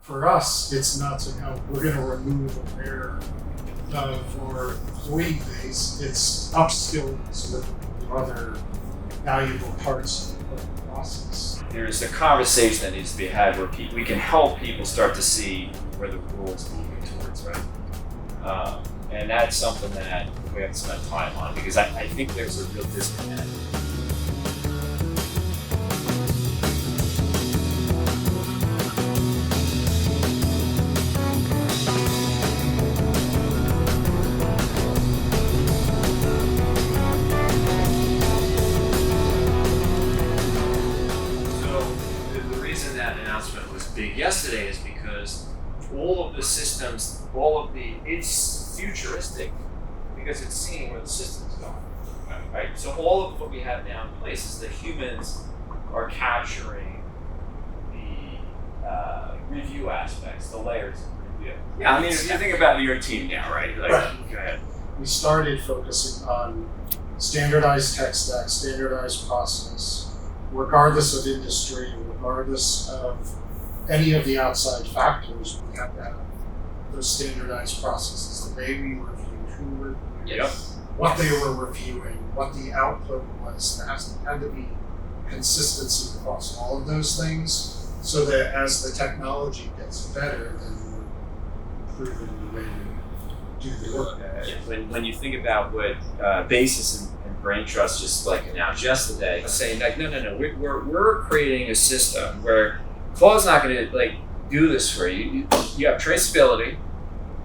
For us, it's not to know we're going to remove a layer of our employee base. It's upskilling so that other valuable parts of the process. There's a conversation that needs to be had where we can help people start to see where the world's moving towards, right? And that's something that we have to spend time on because I think there's a real disconnect. Big yesterday is because all of the systems, it's futuristic because it's seeing where the system's going, right? So all of what we have now in place is that humans are capturing the review aspects, the layers of review. Yeah, I mean, if you think about your team now, right? Like, right. Go ahead. We started focusing on standardized tech stack, standardized process, regardless of industry, regardless of any of the outside factors. We have to have those standardized processes, the way we reviewed, who reviewed, Yep. what they were reviewing, what the output was. There had to be consistency across all of those things so that as the technology gets better, then we're improving the way we do the work. When you think about what Basis and Braintrust just like announced yesterday, saying like, no, we're creating a system where Claude's not going to do this for you. You have traceability.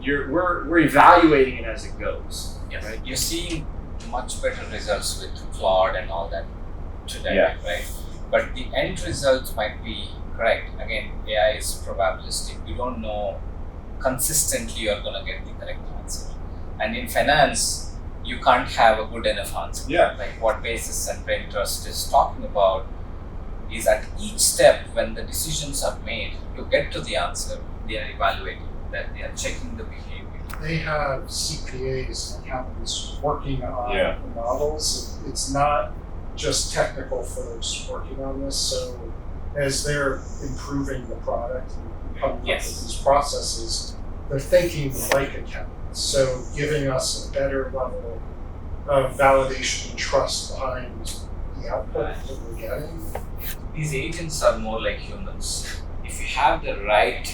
We're evaluating it as it goes. Yes. Right? You're seeing much better results with Claude and all that today, Yeah. right? But the end results might be correct. Again, AI is probabilistic. You don't know consistently you're going to get the correct answer. And in finance, you can't have a good enough answer. Yeah. Like what Basis and Braintrust is talking about is at each step when the decisions are made to get to the answer, they are evaluating that, they are checking the behavior. They have CPAs and accountants working on Yeah. the models. It's not just technical folks working on this. So as they're improving the product and coming up Yes. with these processes, they're thinking like accountants. So giving us a better level of validation and trust behind the output that we're getting. These agents are more like humans. If you have the right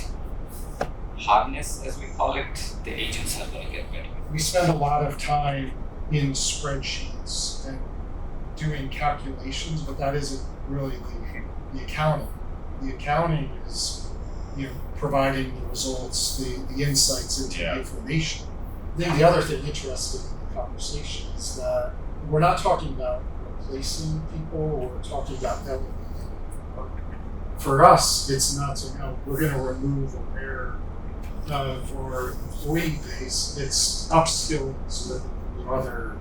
harness, as we call it, the agents are going to get better. We spend a lot of time in spreadsheets and doing calculations, but that isn't really the accounting. The accounting is providing the results, the insights into the information. I think the other thing interesting in the conversation is that we're not talking about replacing people, we're talking about delegating. For us, it's not to know we're going to remove a layer of our employee base. It's upskilling so that the other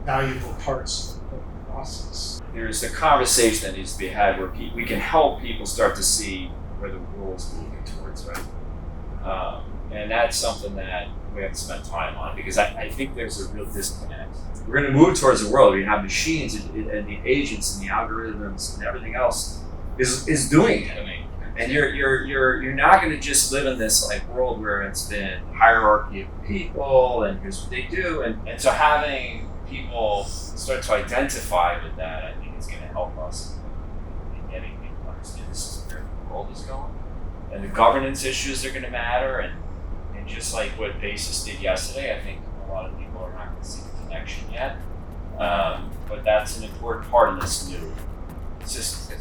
valuable parts of the process. There's a conversation that needs to be had where we can help people start to see where the world's moving towards, right? And that's something that we have to spend time on because I think there's a real disconnect. We're going to move towards a world where you have machines and the agents and the algorithms and everything else is doing it. I mean, and you're not going to just live in this world where it's been hierarchy of people and here's what they do, and so having people start to identify with that, I think is going to help us in getting people to understand this is where the world is going, and the governance issues are going to matter, and just like what Basis did yesterday, I think a lot of people are not going to see the connection yet, but that's an important part of this new system.